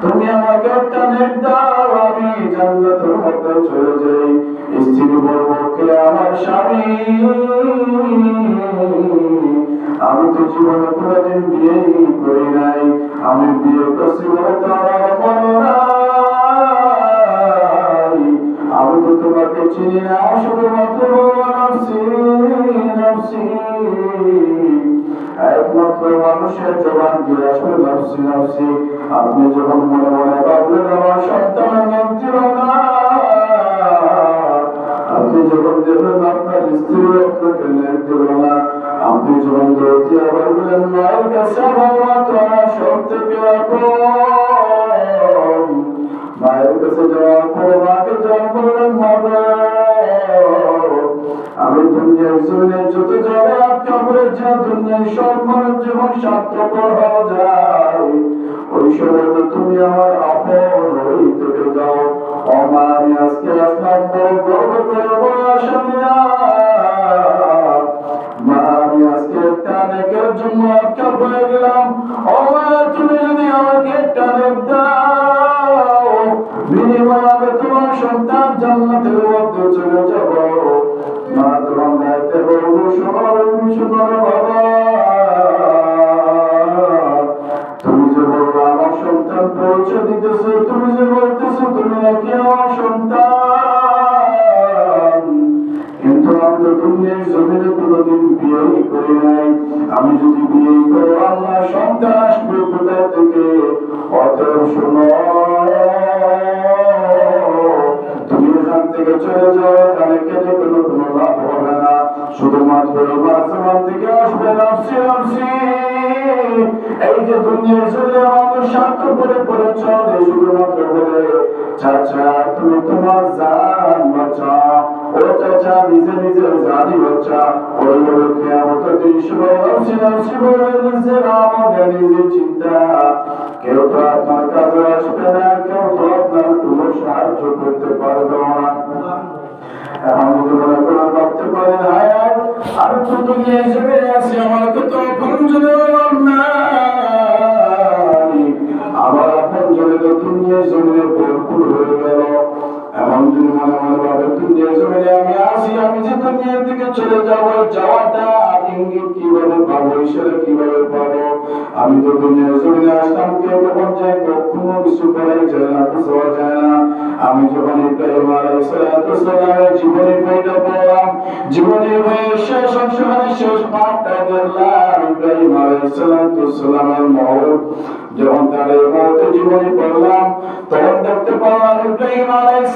তুমি আমাকে একটা নেক দাও, আমি জান্নাতের মধ্যে চলে যাই। স্ত্রী বলবো, কে আমার স্বামী, আমি তো জীবনে কোনোদিন বিয়েই করি নাই, আমি বিয়ে করছি বলে তো আমার মনে নাই, আমি তো তোমাকে চিনি না, শুধুমাত্র নফসি নফসি। একমাত্র মানুষের জবান দিয়ে আসলে নফসি নফসি। আপনি যখন মনে মনে ভাবলেন আমার সন্তানের নাম দিল না, আপনি যখন দেখলেন আপনার স্ত্রী আপনাকে ন্যায় দিল না, আপনি যখন দৌড়তে আবার বললেন মায়ের কাছে আমার মা তো আমার সব থেকে আপন, মায়ের কাছে যাওয়ার পরে মাকে যখন বললেন মা গো, আমি দুনিয়ার জমিনে যত যাবে আটকা পড়েছে, দুনিয়ার সব মানুষ যখন স্বার্থপর হয়ে যায়, ওই সময় তো তুমি আমার আপন হয়ে থেকে যাও। ও মা, আমি আজকে আসলাম বড় গর্ব করে বড় আশা নিয়া, মা আমি আজকে একটা নেকের জন্য আটকা পড়ে গেলাম। ও মা, তুমি যদি আমাকে একটা নেক দাও, বিনিময়ে আমি তোমার সন্তান জান্নাতের মধ্যে চলে যাব। মা তোমার দায়িত্বে বলবো, শোনো বাবা, তুমি যে বলবো আমার সন্তান পরিচয় দিতেছো, তুমি যে বলতেছো তুমি নাকি আমার সন্তান, কিন্তু আমি তো দুনিয়ার জমিনে কোনোদিন বিয়েই করি নাই। আমি যদি বিয়ে করো আল্লাহ সন্তান আসবে কোথায় থেকে? অতএব শোনো, তুমি এখান থেকে চলে যাও, এখানে কেটে কোনো লাভ হবে না, শুধুমাত্র আসমান থেকে আসবে নফসি নফসি। এই যে দুনিয়ার জমিনে মানুষ স্বার্থ করে পড়েছ, শুধুমাত্র বলে চাচা তুমি তোমার জান বাঁচাও, ও চাচা নিজে নিজের জানি বাঁচা, ওই বলে কিয়ামতের দিন সবাই নফসি নফসি বলে নিজের আমলে নিজে চিন্তা। কেউ তো আপনার কাছে আসবে না, কেউ তো আপনার কোনো সাহায্য করতে পারবে না। এখন যদি মনে করে ভাবতে পারেন হায় আমি তো দুনিয়ায় জমে আছি, আমার তো আপনজনের অভাব নাই, আমার আপনজনে তো দুনিয়ায় জমিনে ভরপুর হয়ে গেল। এখন যদি মনে মনে ভাবেন দুনিয়ার জমিনে আমি আছি, আমি যে দুনিয়ার দিকে চলে যাবো, যাওয়াটা ইঙ্গিত কিভাবে পাবো, সেটা কিভাবে পাবো? আমি তো দুনিয়ার জমিনে আসলাম, কেউ কখন যাই কখনো কিছু করাই যায় না, বুঝাওয়া যায় না। আমি যখন ইব্রাহিম আলাইহিস সালামের জীবনের বইটা পড়লাম, জীবনের বইয়ের শেষ অংশ মানে শেষ পাঠটা দেখলাম, ইব্রাহিম আলাইহিস সালামের মওত, যখন তার এই মওতের জীবনী পড়লাম, তখন দেখতে পারলাম ইব্রাহিম আলাইহিস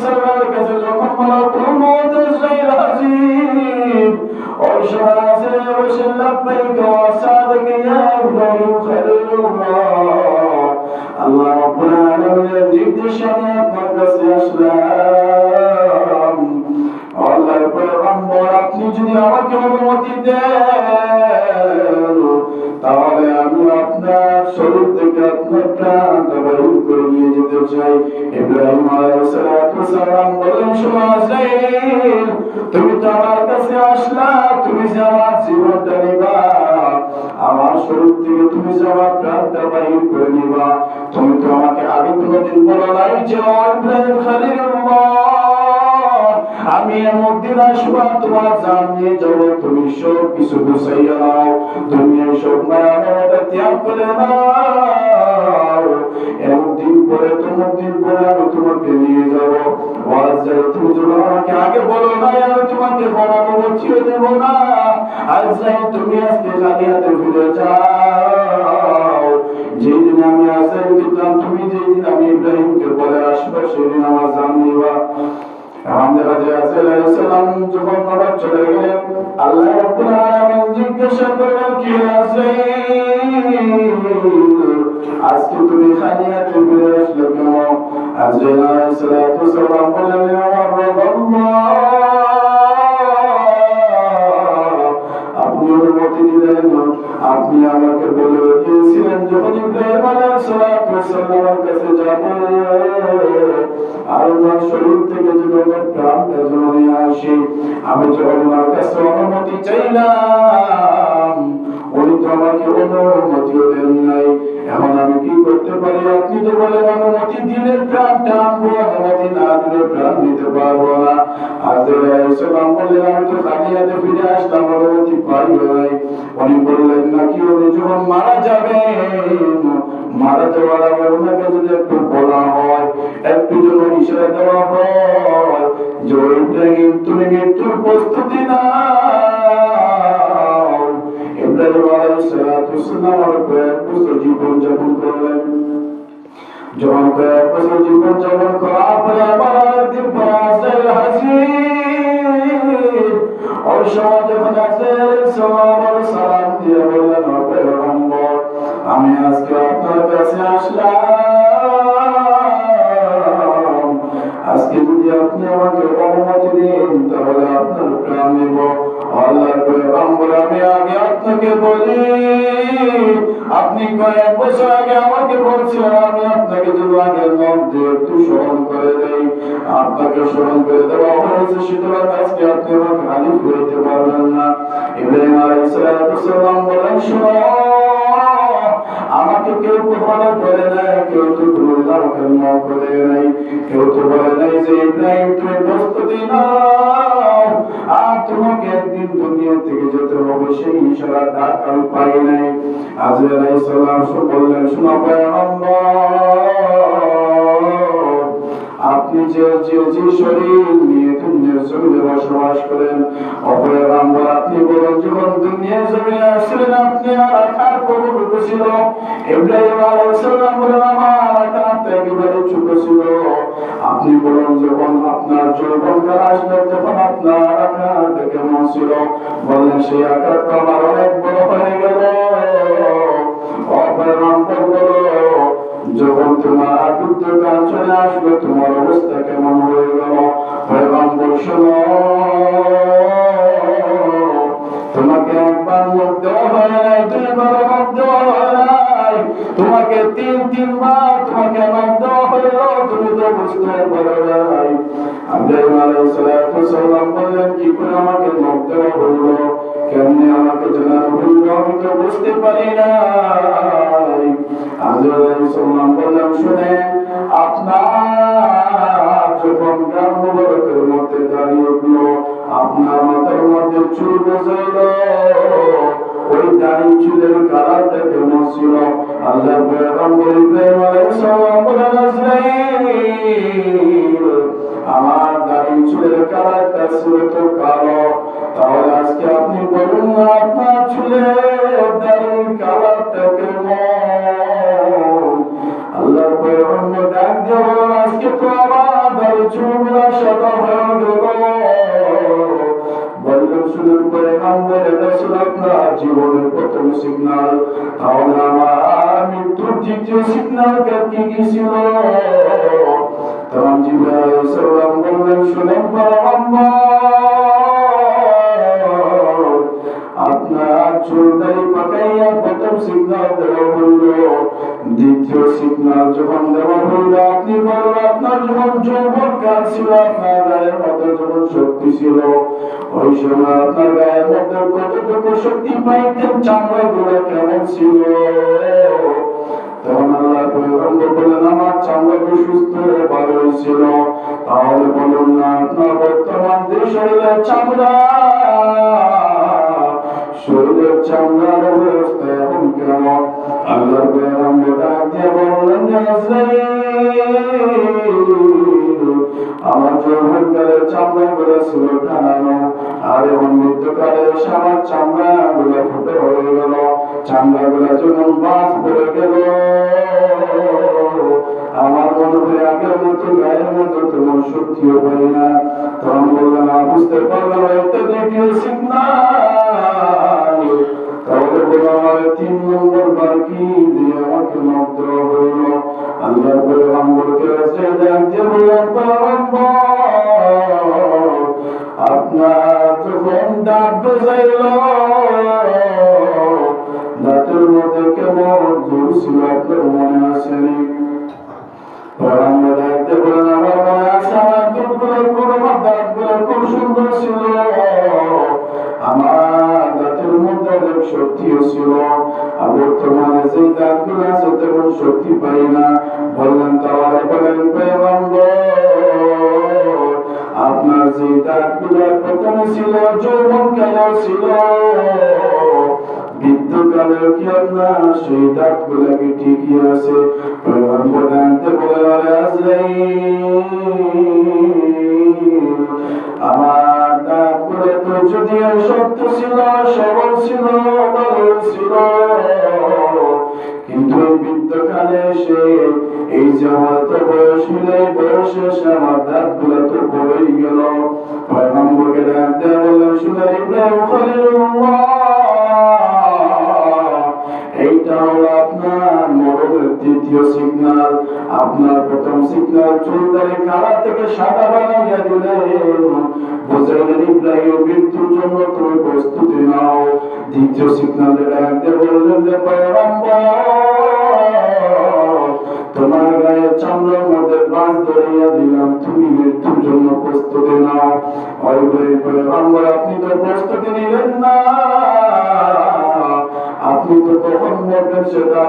সালামের কাছে যখন মালাকুল মওত আজরাইল হাজির, ওই সময় আছে বসে লাব্বাইকা ওয়া সাদাকা ইয়া ইব্রাহিম খলিলুল্লাহ, আল্লাহ রাব্বুল আলামিনের নির্দেশে আমি আপনার কাছে আসলাম। আল্লাহর পয়গম্বর, আপনি যদি আমাকে অনুমতি দেন, তাহলে আমি আপনার শরীর থেকে আপনার প্রাণটা বের করে নিয়ে যেতে চাই। ইব্রাহিম আলাইহিস সালাম বলেন, শোনো আজরাইল, তুমি তো আমার কাছে আসলা, তুমি যে আমার জীবনটা নিবা, আমার শরীর থেকে তুমি যে আমার প্রাণটা বের করে নিবা, তুমি তো আমাকে আগে কোনোদিন বলো নাই যে ইব্রাহিম খলিলুল্লাহ, আমি এমন দিন আসবো তোমার জান নিয়ে যাবো, তুমি সব কিছু গুছাইয়া নাও, দুনিয়ার সব মায়া মমতা ত্যাগ করে নাও, এমন দিন পরে তোমার দিন পরে আমি তোমাকে নিয়ে যাবো। তুমি যখন আমাকে আগে বলো নাই, আমি তোমাকে বড় অনুমতিও দেব না। তুমি আজকে খালি হাতে ফিরে যাও। যেদিন আমি আজরাইল দেখলাম, তুমি যেদিন আমি ইব্রাহিমকে বলে আসবো, সেদিন আমার জান নিবা। আমাদের আজরাইল আলাইহিস সালাম যখন নরক চলে গেলেন, আল্লাহ রাব্বুল আলামিন জিজ্ঞাসা করলেন, কি আজরাইল, আজকে তুমি খালি হাতে ফিরে আসলে কেন? আজরাইল আলাইহিস সালাম বললেন, আমার রব আল্লাহ, আপনি অনুমতি দিলেন, আপনি আমাকে বলে দিয়েছিলেন যখন ইব্রাহিম আলাইহিস সালামের কাছে যাব, আর ওনার শরীর থেকে যখন প্রাণটা নিয়ে আসি, আমি যখন ওনার কাছে অনুমতি চাইলাম, উনি তো আমাকে অনুমতিও দেন নাই। এখন আমি কি করতে পারি? আপনি যদি বলেন অনুমতি দিলে প্রাণ টানবো, অনুমতি না দিলে প্রাণ দিতে পারবো না। আজরাইল আলাইহিস সালাম বললেন আমি তো খালি হাতে ফিরে আসলাম, অনুমতি পাই নাই। উনি বললেন নাকি উনি যখন মারা যাবেন, মারা যাওয়ার আগে ওনাকে যদি একটু বলা হয়, একটু যদি ইশারা দেওয়া হয় যে ইব্রাহিম তুমি মৃত্যুর প্রস্তুতি নাও। ইব্রাহিম আলাইহিস সালাম কয়েক বছর জীবন যাপন করলেন। যখন কয়েক বছর জীবন যাপন করার পরে আবার একদিন পরে আজরাইল হাজির। ওই সময় যখন আজরাইল সালাম দিয়ে বললেন ও পয়গম্বর আমি আজকে আপনার কাছে আসলাম, আজকে যদি আপনি আমাকে অনুমতি দেন তাহলে আপনার প্রাণ নেব। আল্লাহর পয়গম্বর আমি আগে আপনাকে বলি, আপনি কয়েক বছর আগে আমাকে বলছিলেন আমি আপনাকে যদি আগের মধ্যে একটু স্মরণ করে দেই, আপনাকে স্মরণ করে দেওয়া হয়েছে, সুতরাং আজকে আপনি আমাকে হাজির করতে পারবেন না। ইব্রাহিম আলাইহিস সালাম বলেন শোনো, আমাকে কেউ কখনো বলে নাই, কেউ তো আমাকে মাফ করে নাই, কেউ তো বলে নাই যে ইব্রাহিম তুমি প্রস্তুতি নাও, আর তোমাকে একদিন দুনিয়া থেকে যেতে হবে, সেই ইশারা ডাক আমি পাই নাই। আজরাইল আলাইহিস সালাম বললেন শোনো পয়গম্বর, আপনি যে শরীর নিয়ে দুনিয়ার জমিনে বসবাস করেন, অপয়গম্বর আপনি বলেন যখন দুনিয়ার জমিনে আসলেন আপনি আর আকার প্রভু ছিল। ইব্রাহিম আলাইহিস সালাম বলেন আমার আকার একেবারে ছোট ছিল। আপনি বলেন যখন আপনার যৌবনকাল আসলো তখন আপনার আকারটা কেমন ছিল? বলেন সেই আকারটা আমার অনেক বড় হয়ে গেল। অপয়গম্বর বলো যখন তোমার যুদ্ধ কাল চলে আসবে তোমার অবস্থা কেমন হয়ে গেল? পয়গম্বর শোনো, তোমাকে একবার মুখ দেওয়া হয় নাই, দুইবার মুখ দেওয়া হয় নাই, তোমাকে তিনবার তোমাকে মুখ দেওয়া হইল, তুমি তো বুঝতে পারো নাই। ইব্রাহিম আলাইহিস সালাম বললেন কি করে আমাকে মুখ দেওয়া হইল, কেমনে আমাকে জানানো হইল, আমি তো বুঝতে পারি নাই। আজরাইল আলাইহিস সালাম বললেন শুনেন, আপনার যখন গাল মুবারকের মধ্যে দাঁড়িয়ে উঠলো, আপনার মাথার মধ্যে চুল গজাইল, ওই দাড়ি চুলের কালারটা কেমন ছিল? আল্লাহর পয়গম্বর ইব্রাহিম আলাইহিস সালাম বলেন আজরাইল আমার দাড়ি চুলের কালারটা ছিল তো কালো, তাহলে আজকে আপনি বলুন না আপনার চুলের দাড়ির কালারটা কেমন? আল্লাহর পয়গম্বর ডাক দিয়ে বলেন আজকে তো আমার দাড়ি চুলগুলো সাদা হয়ে গেল। বললেন শুনুন পয়গম্বর এটা ছিল আপনার জীবনের প্রথম সিগন্যাল, তাহলে আমার মৃত্যুর দ্বিতীয় সিগন্যাল কি কি ছিল? তখন জিবরাইল আলাইহিস সালাম বললেন শুনেন পয়গম্বর আপনার চুল দাড়ি পাকাইয়া প্রথম সিগন্যাল দেওয়া হইল, দ্বিতীয় সিগন্যাল যখন দেওয়া হইল আপনি বলেন আপনার যখন যৌবন কাল ছিল, আপনার গায়ের মধ্যে যখন শক্তি ছিল, ওই সময় আপনার গায়ের মধ্যে কতটুকু শক্তি পাইতেন, চামড়া গুলো কেমন ছিল? তখন আল্লাহ পয়গম্বর বলেন আমার চামড়া সুস্থ ভালোই ছিল। তাহলে বলুন না আপনার বর্তমান যে শরীরের চামড়া, শরীরের চামড়ার অবস্থা এখন কেমন? আল্লাহ পয়গম্বর ডাক দিয়ে বললেন আমার যৌবনকালের চামড়া গুলো ছিল টানানো, আর এখন মৃত্যুকালে আমার চামড়া গুলো ফুটে হয়ে গেল, চামড়া গুলা যেমন বাস পড়ে গেল, আমার মনে হয় আগের মতো গায়ের মতো তেমন শক্তিও পাই না। তখন বললাম বুঝতে পারলাম এটা দ্বিতীয় সিগন্যাল। তাহলে বললাম আমার 3 নম্বর বার কি দিয়ে আমাকে মাপ দেওয়া হইল? আল্লাহ পয়গম্বরকে ডাক দিয়ে বললাম পয়গম্বর আপনার যখন দাঁত গজাইল দাঁতের মধ্যে কেমন জোর ছিল আপনার মনে আসেনি? পয়গম্বর ডাকতে বলেন আমার মনে আছে আমার দাঁতগুলো খুব সুন্দর ছিল, আমার দাঁতের মধ্যে অনেক শক্তিও ছিল, আর বর্তমানে যে দাঁতগুলো আছে তেমন শক্তি পাই না। বললেন তাহলে বলেন পয়গম্বর, আপনার যে দাঁতগুলো প্রথমে ছিল যৌবনকালেও ছিল, বৃদ্ধকালেও কি আপনার সেই দাঁতগুলো কি ঠিকই আছে? পয়গম্বর জানতে বলে, আরে আজরাইল, আমার দাঁতগুলো তো যদিও শক্ত ছিল, সবল ছিল, ভালো ছিল, কিন্তু বৃদ্ধকালে এসে এই যে আমার তো বয়স হলে বয়সে এসে আমার দাঁতগুলো তো পড়েই গেল। পয়গম্বরকে ডাক দেয়া বললেন, শুনে ইব্রাহিম খলিলুল্লাহ, এইটা হলো আপনার মরণের দ্বিতীয় সিগন্যাল। আপনার প্রথম সিগন্যাল চুলদারি কালা থেকে সাদা বানাইয়া দিলেন, বুঝাইলেন ইব্রাহিম মৃত্যুর জন্য তুমি প্রস্তুতি নাও। দ্বিতীয় সিগন্যালে ডাক দিয়ে বললেন যে পয়গম্বর, তোমার গায়ের চামড়ার মধ্যে বাঁশ ধরিয়া দিলাম, তুমি মৃত্যুর জন্য প্রস্তুতি নাও। ওই পয়গম্বর, আপনি তো প্রস্তুতি নিলেন না, আপনি তো কখন মরবেন সেটা